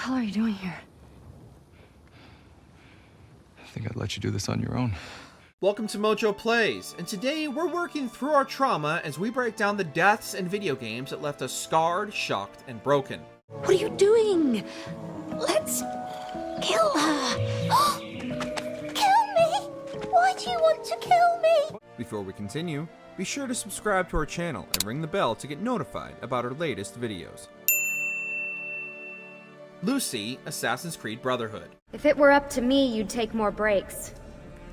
hell are you doing here? I think I'd let you do this on your own. Welcome to MojoPlays, and today we're working through our trauma as we break down the deaths in video games that left us scarred, shocked, and broken. What are you doing? Let's kill her. Kill me? Why do you want to kill me? Before we continue, be sure to subscribe to our channel and ring the bell to get notified about our latest videos. Lucy, Assassin's Creed Brotherhood. If it were up to me, you'd take more breaks.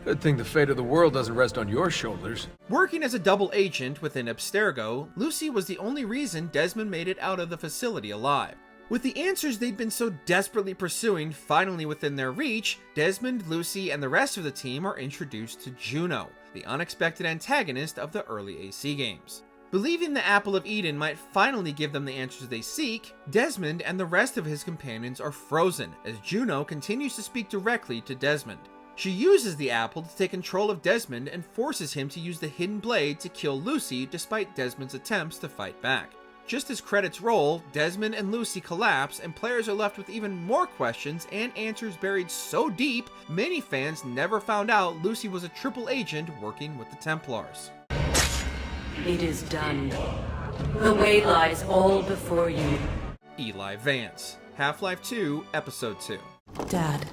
Good thing the fate of the world doesn't rest on your shoulders. Working as a double agent within Abstergo, Lucy was the only reason Desmond made it out of the facility alive. With the answers they'd been so desperately pursuing finally within their reach, Desmond, Lucy, and the rest of the team are introduced to Juno, the unexpected antagonist of the early AC games. Believing the Apple of Eden might finally give them the answers they seek, Desmond and the rest of his companions are frozen as Juno continues to speak directly to Desmond. She uses the apple to take control of Desmond and forces him to use the hidden blade to kill Lucy despite Desmond's attempts to fight back. Just as credits roll, Desmond and Lucy collapse and players are left with even more questions and answers buried so deep, many fans never found out Lucy was a triple agent working with the Templars. It is done. The way lies all before you. Eli Vance, Half-Life 2, Episode 2. Dad,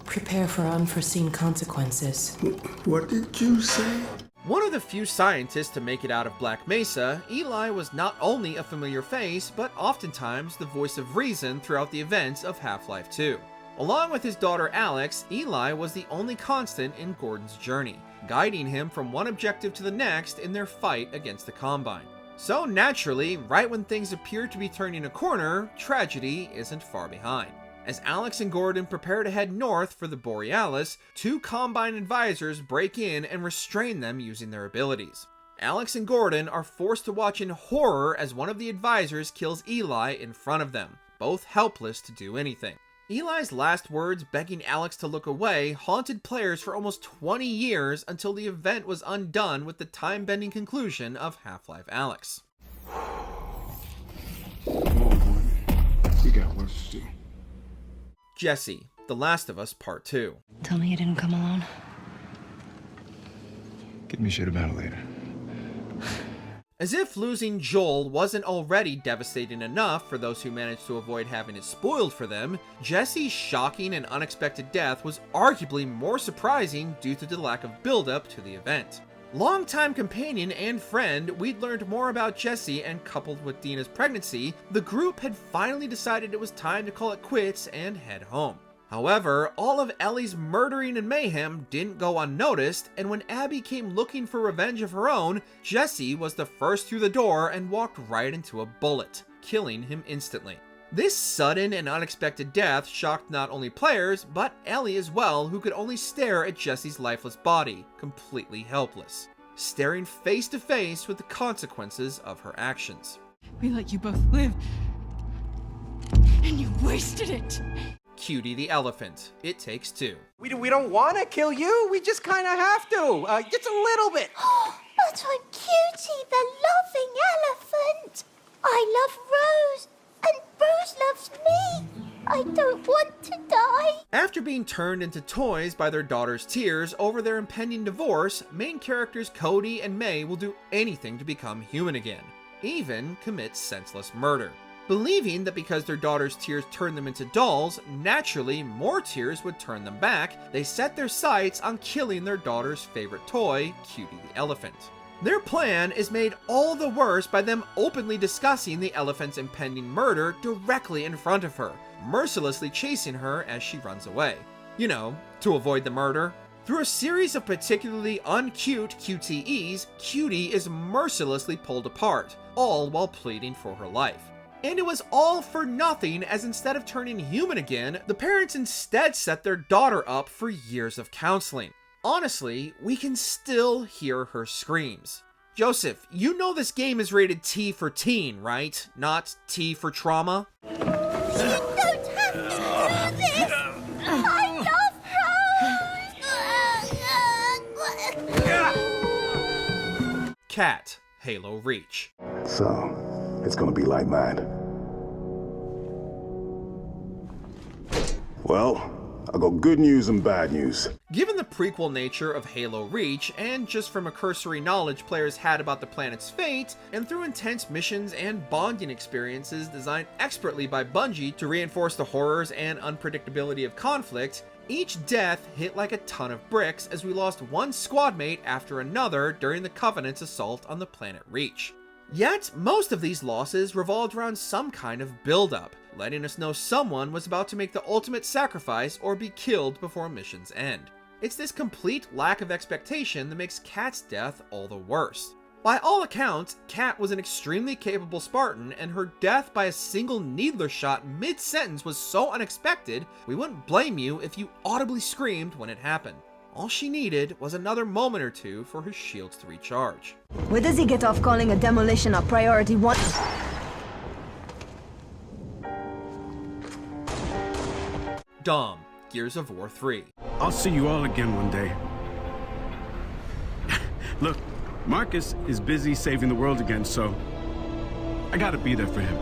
prepare for unforeseen consequences. What did you say? One of the few scientists to make it out of Black Mesa, Eli was not only a familiar face, but oftentimes the voice of reason throughout the events of Half-Life 2. Along with his daughter Alex, Eli was the only constant in Gordon's journey, guiding him from one objective to the next in their fight against the Combine. So naturally, right when things appear to be turning a corner, tragedy isn't far behind. As Alex and Gordon prepare to head north for the Borealis, two Combine advisors break in and restrain them using their abilities. Alex and Gordon are forced to watch in horror as one of the advisors kills Eli in front of them, both helpless to do anything. Eli's last words begging Alex to look away haunted players for almost 20 years until the event was undone with the time-bending conclusion of Half-Life Alyx. Come on, Gordon. You got work to do. Jesse, The Last of Us Part 2. Tell me you didn't come alone. Give me shit about it later. As if losing Joel wasn't already devastating enough for those who managed to avoid having it spoiled for them, Jesse's shocking and unexpected death was arguably more surprising due to the lack of build-up to the event. Longtime companion and friend, we'd learned more about Jesse, and coupled with Dina's pregnancy, the group had finally decided it was time to call it quits and head home. However, all of Ellie's murdering and mayhem didn't go unnoticed, and when Abby came looking for revenge of her own, Jesse was the first through the door and walked right into a bullet, killing him instantly. This sudden and unexpected death shocked not only players, but Ellie as well, who could only stare at Jesse's lifeless body, completely helpless, staring face to face with the consequences of her actions. We let you both live, and you wasted it. Cutie the Elephant, It Takes Two. We don't want to kill you, we just kind of have to, just a little bit. But I'm Cutie, the loving elephant. I love Rose, and Rose loves me. I don't want to die. After being turned into toys by their daughter's tears over their impending divorce, main characters Cody and May will do anything to become human again, even commit senseless murder. Believing that because their daughter's tears turned them into dolls, naturally more tears would turn them back, they set their sights on killing their daughter's favorite toy, Cutie the Elephant. Their plan is made all the worse by them openly discussing the elephant's impending murder directly in front of her, mercilessly chasing her as she runs away. You know, to avoid the murder. Through a series of particularly uncute QTEs, Cutie is mercilessly pulled apart, all while pleading for her life. And it was all for nothing, as instead of turning human again, the parents instead set their daughter up for years of counseling. Honestly, we can still hear her screams. Joseph, you know this game is rated T for teen, right? Not T for trauma? You don't have to do this. I love Rose. Cat, Halo Reach. So, it's gonna be like mine. Well, I got good news and bad news. Given the prequel nature of Halo Reach, and just from a cursory knowledge players had about the planet's fate, and through intense missions and bonding experiences designed expertly by Bungie to reinforce the horrors and unpredictability of conflict, each death hit like a ton of bricks as we lost one squad mate after another during the Covenant's assault on the planet Reach. Yet, most of these losses revolved around some kind of build-up, letting us know someone was about to make the ultimate sacrifice or be killed before mission's end. It's this complete lack of expectation that makes Kat's death all the worse. By all accounts, Kat was an extremely capable Spartan, and her death by a single needler shot mid-sentence was so unexpected, we wouldn't blame you if you audibly screamed when it happened. All she needed was another moment or two for her shields to recharge. Where does he get off calling a demolition a priority one? Dom, Gears of War 3. I'll see you all again one day. Look, Marcus is busy saving the world again, so I gotta be there for him.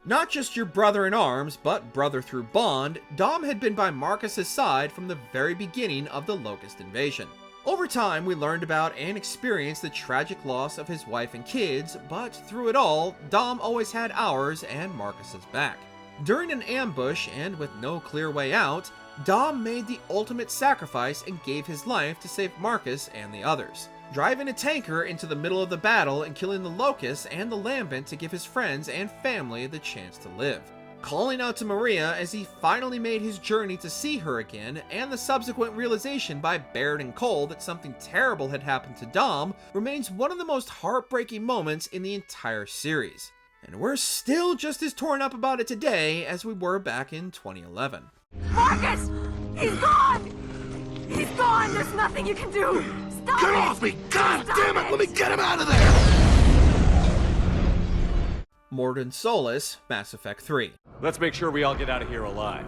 Not just your brother in arms, but brother through bond, Dom had been by Marcus's side from the very beginning of the Locust invasion. Over time, we learned about and experienced the tragic loss of his wife and kids, but through it all, Dom always had ours and Marcus's back. During an ambush, and with no clear way out, Dom made the ultimate sacrifice and gave his life to save Marcus and the others, driving a tanker into the middle of the battle and killing the Locust and the Lambent to give his friends and family the chance to live. Calling out to Maria as he finally made his journey to see her again, and the subsequent realization by Baird and Cole that something terrible had happened to Dom remains one of the most heartbreaking moments in the entire series. And we're still just as torn up about it today as we were back in 2011. Marcus! He's gone! He's gone! There's nothing you can do! Stop Get it! off me! God Stop damn it! it! Let me get him out of there! Mordin Solus, Mass Effect 3. Let's make sure we all get out of here alive.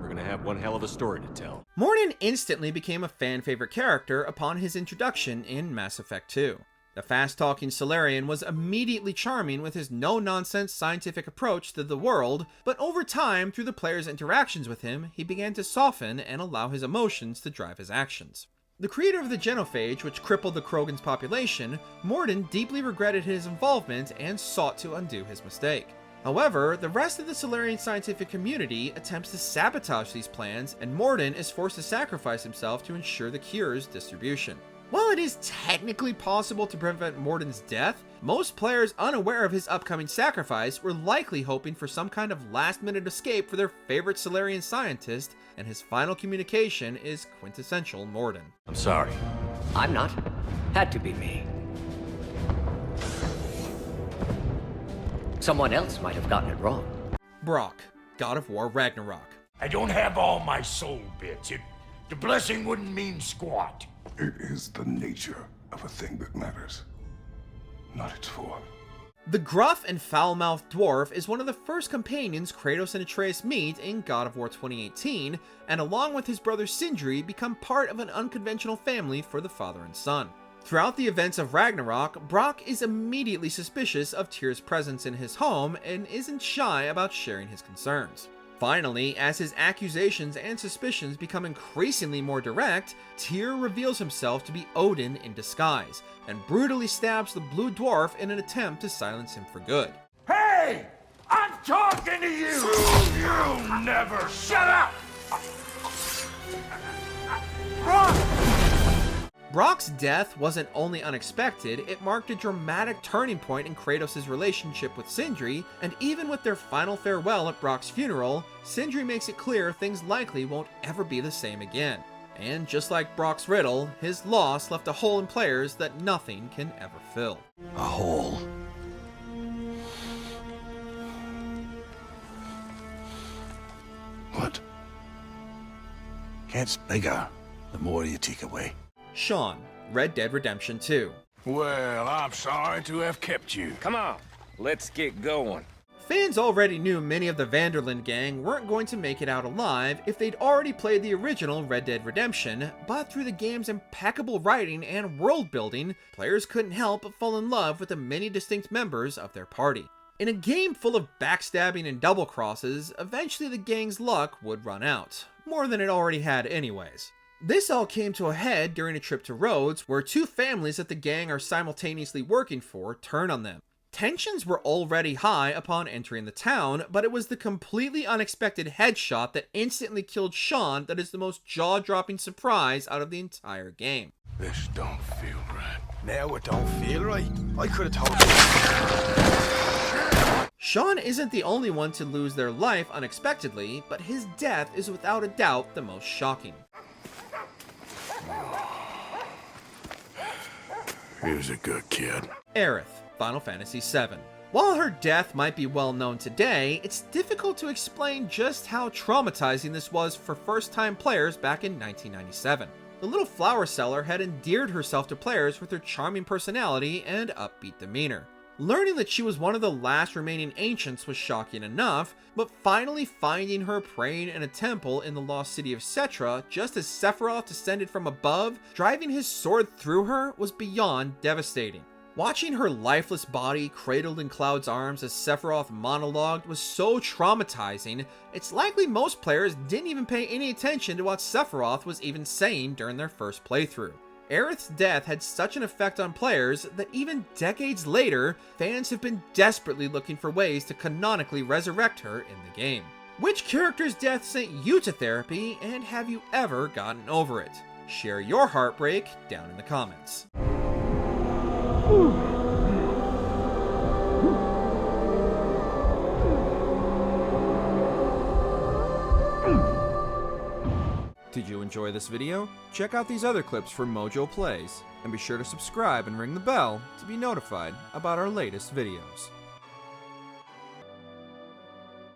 We're gonna have one hell of a story to tell. Mordin instantly became a fan-favorite character upon his introduction in Mass Effect 2. The fast-talking Solarian was immediately charming with his no-nonsense scientific approach to the world, but over time, through the player's interactions with him, he began to soften and allow his emotions to drive his actions. The creator of the genophage, which crippled the Krogan's population, Mordin deeply regretted his involvement and sought to undo his mistake. However, the rest of the Solarian scientific community attempts to sabotage these plans, and Mordin is forced to sacrifice himself to ensure the cure's distribution. While it is technically possible to prevent Mordin's death, most players unaware of his upcoming sacrifice were likely hoping for some kind of last-minute escape for their favorite Solarian scientist, and his final communication is quintessential Mordin. I'm sorry. I'm not. Had to be me. Someone else might have gotten it wrong. Brock, God of War Ragnarok. I don't have all my soul bits. The blessing wouldn't mean squat. It is the nature of a thing that matters, not its form. The gruff and foul-mouthed dwarf is one of the first companions Kratos and Atreus meet in God of War 2018, and along with his brother Sindri, become part of an unconventional family for the father and son. Throughout the events of Ragnarok, Brock is immediately suspicious of Tyr's presence in his home and isn't shy about sharing his concerns. Finally, as his accusations and suspicions become increasingly more direct, Tyr reveals himself to be Odin in disguise, and brutally stabs the blue dwarf in an attempt to silence him for good. Hey! I'm talking to you! You never shut up! Brock's death wasn't only unexpected, it marked a dramatic turning point in Kratos' relationship with Sindri, and even with their final farewell at Brock's funeral, Sindri makes it clear things likely won't ever be the same again. And just like Brock's riddle, his loss left a hole in players that nothing can ever fill. A hole. What? Gets bigger the more you take away. Sean, Red Dead Redemption 2. Well, I'm sorry to have kept you. Come on, let's get going. Fans already knew many of the Vanderlyn gang weren't going to make it out alive if they'd already played the original Red Dead Redemption, but through the game's impeccable writing and world building, players couldn't help but fall in love with the many distinct members of their party. In a game full of backstabbing and double crosses, eventually the gang's luck would run out, more than it already had anyways. This all came to a head during a trip to Rhodes, where two families that the gang are simultaneously working for turn on them. Tensions were already high upon entering the town, but it was the completely unexpected headshot that instantly killed Sean that is the most jaw-dropping surprise out of the entire game. This don't feel right. Now it don't feel right. I could have told you. Sean isn't the only one to lose their life unexpectedly, but his death is without a doubt the most shocking. He was a good kid. Aerith, Final Fantasy VII. While her death might be well known today, it's difficult to explain just how traumatizing this was for first-time players back in 1997. The little flower seller had endeared herself to players with her charming personality and upbeat demeanor. Learning that she was one of the last remaining ancients was shocking enough, but finally finding her praying in a temple in the lost city of Cetra just as Sephiroth descended from above, driving his sword through her, was beyond devastating. Watching her lifeless body cradled in Cloud's arms as Sephiroth monologued was so traumatizing, it's likely most players didn't even pay any attention to what Sephiroth was even saying during their first playthrough. Aerith's death had such an effect on players that even decades later, fans have been desperately looking for ways to canonically resurrect her in the game. Which character's death sent you to therapy, and have you ever gotten over it? Share your heartbreak down in the comments. Did you enjoy this video? Check out these other clips from MojoPlays, and be sure to subscribe and ring the bell to be notified about our latest videos.